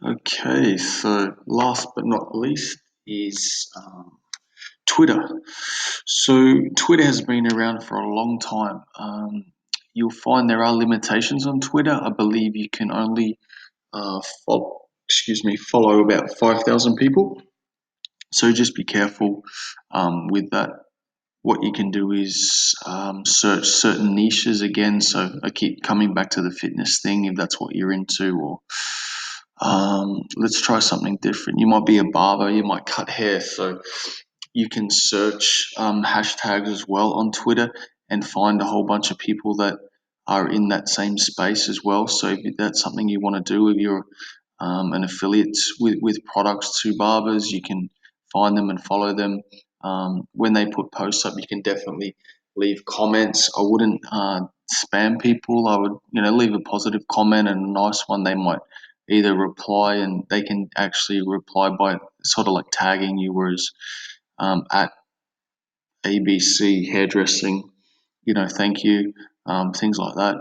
Okay, so last but not least is Twitter. So Twitter has been around for a long time. You'll find there are limitations on Twitter. I believe you can only follow about 5,000 people. So just be careful with that. What you can do is search certain niches again. So I keep coming back to the fitness thing if that's what you're into, or let's try something different. You might be a barber, you might cut hair, so you can search hashtags as well on Twitter and find a whole bunch of people that are in that same space as well. So if that's something you want to do, if you're an affiliate with products to barbers, you can find them and follow them. When they put posts up, you can definitely leave comments. I wouldn't spam people. I would, leave a positive comment and a nice one. They might either reply, and they can actually reply by sort of like tagging you, whereas at ABC hairdressing, thank you, things like that.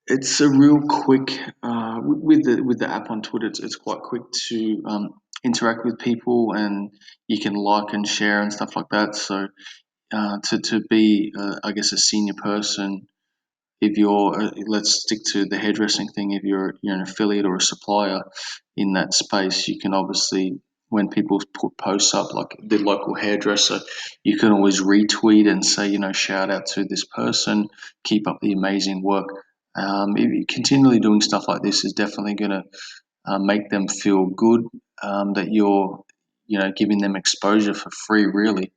It's a real quick with the app on Twitter. It's quite quick to interact with people, and you can like and share and stuff like that. So to be, I guess, a senior person, if you're, let's stick to the hairdressing thing. If you're an affiliate or a supplier in that space, you can obviously, when people put posts up, like the local hairdresser, you can always retweet and say, shout out to this person, keep up the amazing work. If you continually doing stuff like this is definitely going to make them feel good, that you're, giving them exposure for free, really.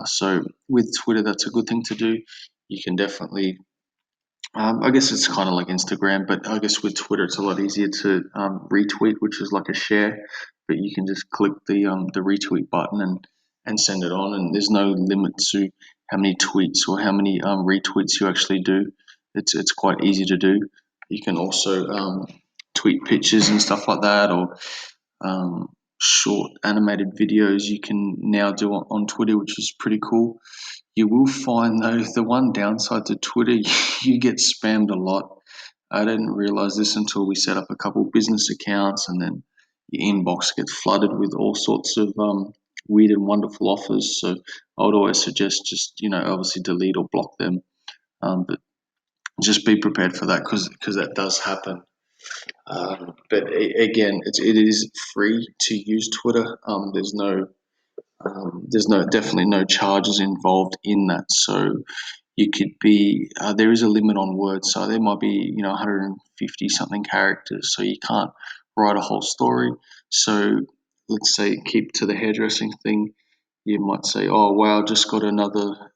So with Twitter, that's a good thing to do. You can definitely, I guess it's kind of like Instagram, but I guess with Twitter, it's a lot easier to retweet, which is like a share. But you can just click the retweet button and send it on, and there's no limit to how many tweets or how many retweets you actually do. It's quite easy to do. You can also tweet pictures and stuff like that, or short animated videos you can now do on Twitter, which is pretty cool. You will find though the one downside to Twitter, you get spammed a lot. I didn't realize this until we set up a couple business accounts, and then your inbox gets flooded with all sorts of weird and wonderful offers. So I would always suggest just obviously delete or block them, but just be prepared for that because that does happen. But again, it is free to use Twitter. There's definitely no charges involved in that. So you could be there is a limit on words, so there might be 150 something characters, so you can't write a whole story. So let's say keep to the hairdressing thing. You might say, "Oh wow, just got another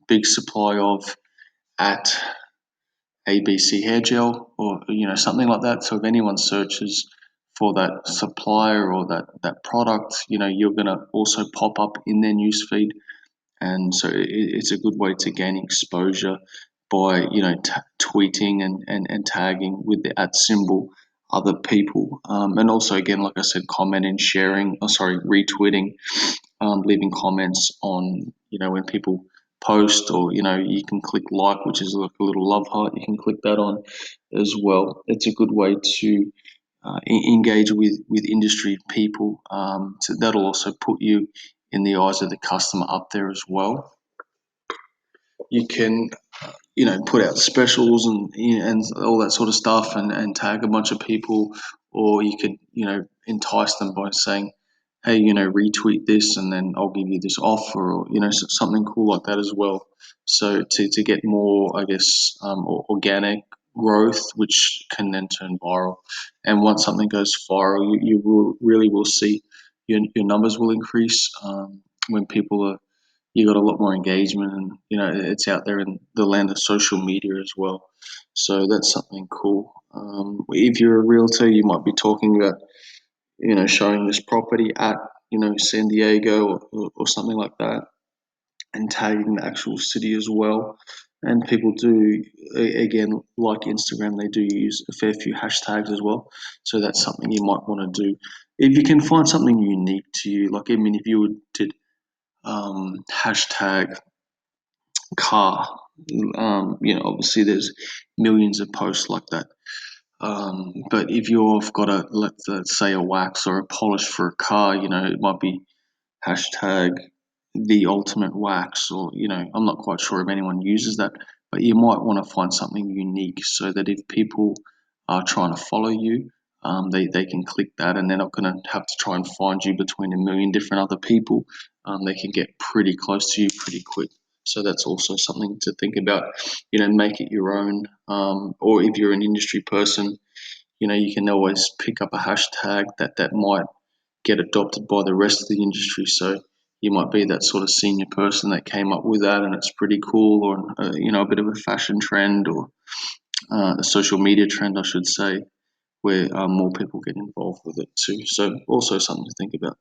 big supply of at ABC hair gel," or something like that. So if anyone searches for that supplier or that product, you're going to also pop up in their newsfeed, and so it's a good way to gain exposure by tweeting and tagging with the at symbol other people, and also again, like I said, commenting, sharing, retweeting, leaving comments on when people post, or you can click like, which is like a little love heart, you can click that on as well. It's a good way to engage with industry people. So that'll also put you in the eyes of the customer up there as well. You can put out specials and all that sort of stuff, and tag a bunch of people, or you could entice them by saying, hey, retweet this and then I'll give you this offer, or something cool like that as well. So to get more, I guess, organic growth, which can then turn viral. And once something goes viral, you really will see your numbers will increase, when people are, you got a lot more engagement, and it's out there in the land of social media as well. So that's something cool. If you're a realtor, you might be talking about showing this property at San Diego, or something like that, and tagging the actual city as well. And people do, again, like Instagram, they do use a fair few hashtags as well. So that's something you might want to do if you can find something unique to you. Like, I mean, if you did hashtag car, obviously there's millions of posts like that. But if you've got let's say a wax or a polish for a car, it might be hashtag the ultimate wax, or I'm not quite sure if anyone uses that, but you might want to find something unique so that if people are trying to follow you, they can click that and they're not going to have to try and find you between a million different other people. They can get pretty close to you pretty quick. So that's also something to think about. Make it your own, or if you're an industry person, you can always pick up a hashtag that might get adopted by the rest of the industry. So you might be that sort of senior person that came up with that, and it's pretty cool, or a bit of a fashion trend, or a social media trend, I should say, where more people get involved with it too. So also something to think about.